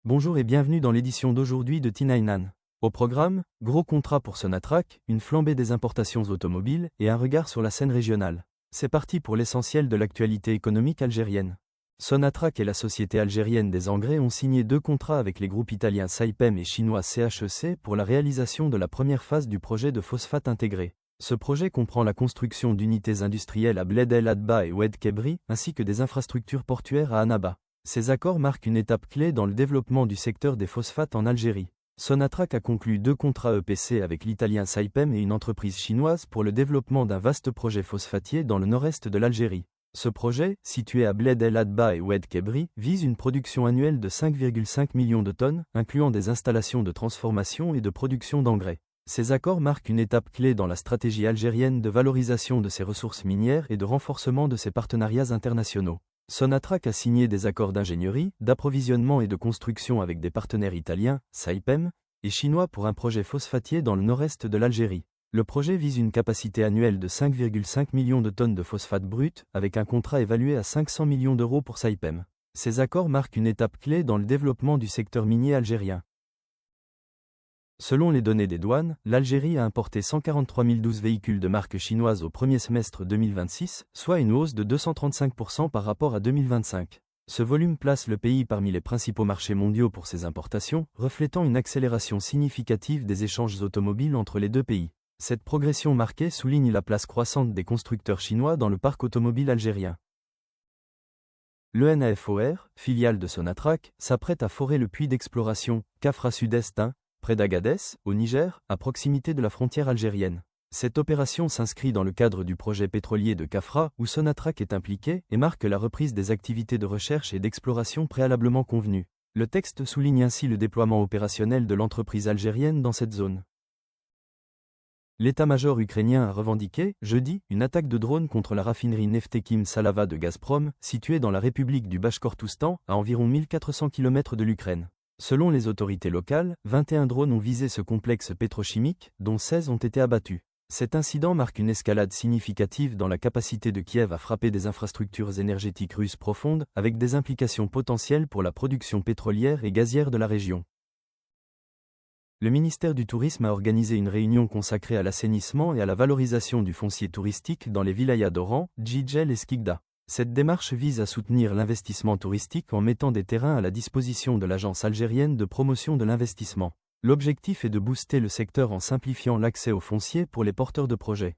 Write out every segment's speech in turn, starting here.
Bonjour et bienvenue dans l'édition d'aujourd'hui de T99. Au programme, gros contrat pour Sonatrach, une flambée des importations automobiles et un regard sur la scène régionale. C'est parti pour l'essentiel de l'actualité économique algérienne. Sonatrach et la société algérienne des engrais ont signé 2 contrats avec les groupes italiens Saipem et chinois CHEC pour la réalisation de la première phase du projet de phosphate intégré. Ce projet comprend la construction d'unités industrielles à Bled El Adba et Oued Kebri, ainsi que des infrastructures portuaires à Annaba. Ces accords marquent une étape clé dans le développement du secteur des phosphates en Algérie. Sonatrach a conclu 2 contrats EPC avec l'italien Saipem et une entreprise chinoise pour le développement d'un vaste projet phosphatier dans le nord-est de l'Algérie. Ce projet, situé à Bled El Adba et Oued Kebri, vise une production annuelle de 5,5 millions de tonnes, incluant des installations de transformation et de production d'engrais. Ces accords marquent une étape clé dans la stratégie algérienne de valorisation de ses ressources minières et de renforcement de ses partenariats internationaux. Sonatrach a signé des accords d'ingénierie, d'approvisionnement et de construction avec des partenaires italiens, Saipem, et chinois pour un projet phosphatier dans le nord-est de l'Algérie. Le projet vise une capacité annuelle de 5,5 millions de tonnes de phosphate brut, avec un contrat évalué à 500 millions d'euros pour Saipem. Ces accords marquent une étape clé dans le développement du secteur minier algérien. Selon les données des douanes, l'Algérie a importé 143 012 véhicules de marque chinoise au premier semestre 2026, soit une hausse de 235% par rapport à 2025. Ce volume place le pays parmi les principaux marchés mondiaux pour ses importations, reflétant une accélération significative des échanges automobiles entre les deux pays. Cette progression marquée souligne la place croissante des constructeurs chinois dans le parc automobile algérien. L'ENAFOR, filiale de Sonatrach, s'apprête à forer le puits d'exploration Kafra Sud-Est 1, près d'Agadez, au Niger, à proximité de la frontière algérienne. Cette opération s'inscrit dans le cadre du projet pétrolier de Kafra, où Sonatrach est impliqué, et marque la reprise des activités de recherche et d'exploration préalablement convenues. Le texte souligne ainsi le déploiement opérationnel de l'entreprise algérienne dans cette zone. L'état-major ukrainien a revendiqué, jeudi, une attaque de drone contre la raffinerie Neftekhim Salava de Gazprom, située dans la République du Bachkortoustan, à environ 1400 km de l'Ukraine. Selon les autorités locales, 21 drones ont visé ce complexe pétrochimique, dont 16 ont été abattus. Cet incident marque une escalade significative dans la capacité de Kiev à frapper des infrastructures énergétiques russes profondes, avec des implications potentielles pour la production pétrolière et gazière de la région. Le ministère du Tourisme a organisé une réunion consacrée à l'assainissement et à la valorisation du foncier touristique dans les wilayas d'Oran, Djidjel et Skikda. Cette démarche vise à soutenir l'investissement touristique en mettant des terrains à la disposition de l'Agence algérienne de promotion de l'investissement. L'objectif est de booster le secteur en simplifiant l'accès au foncier pour les porteurs de projets.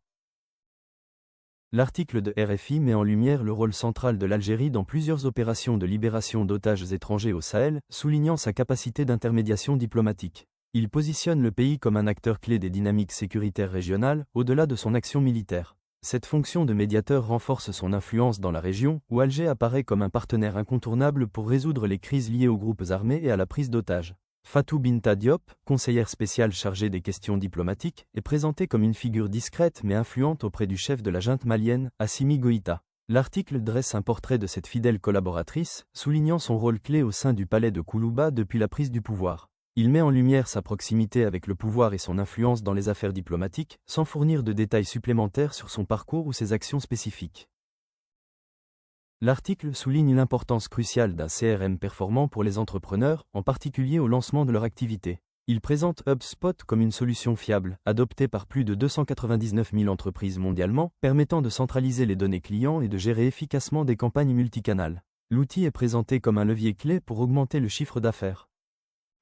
L'article de RFI met en lumière le rôle central de l'Algérie dans plusieurs opérations de libération d'otages étrangers au Sahel, soulignant sa capacité d'intermédiation diplomatique. Il positionne le pays comme un acteur clé des dynamiques sécuritaires régionales, au-delà de son action militaire. Cette fonction de médiateur renforce son influence dans la région, où Alger apparaît comme un partenaire incontournable pour résoudre les crises liées aux groupes armés et à la prise d'otages. Fatou Binta Diop, conseillère spéciale chargée des questions diplomatiques, est présentée comme une figure discrète mais influente auprès du chef de la junte malienne, Assimi Goïta. L'article dresse un portrait de cette fidèle collaboratrice, soulignant son rôle clé au sein du palais de Koulouba depuis la prise du pouvoir. Il met en lumière sa proximité avec le pouvoir et son influence dans les affaires diplomatiques, sans fournir de détails supplémentaires sur son parcours ou ses actions spécifiques. L'article souligne l'importance cruciale d'un CRM performant pour les entrepreneurs, en particulier au lancement de leur activité. Il présente HubSpot comme une solution fiable, adoptée par plus de 299 000 entreprises mondialement, permettant de centraliser les données clients et de gérer efficacement des campagnes multicanales. L'outil est présenté comme un levier clé pour augmenter le chiffre d'affaires.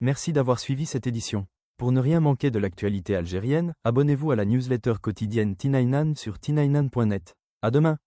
Merci d'avoir suivi cette édition. Pour ne rien manquer de l'actualité algérienne, abonnez-vous à la newsletter quotidienne T99 sur t99.net. À demain.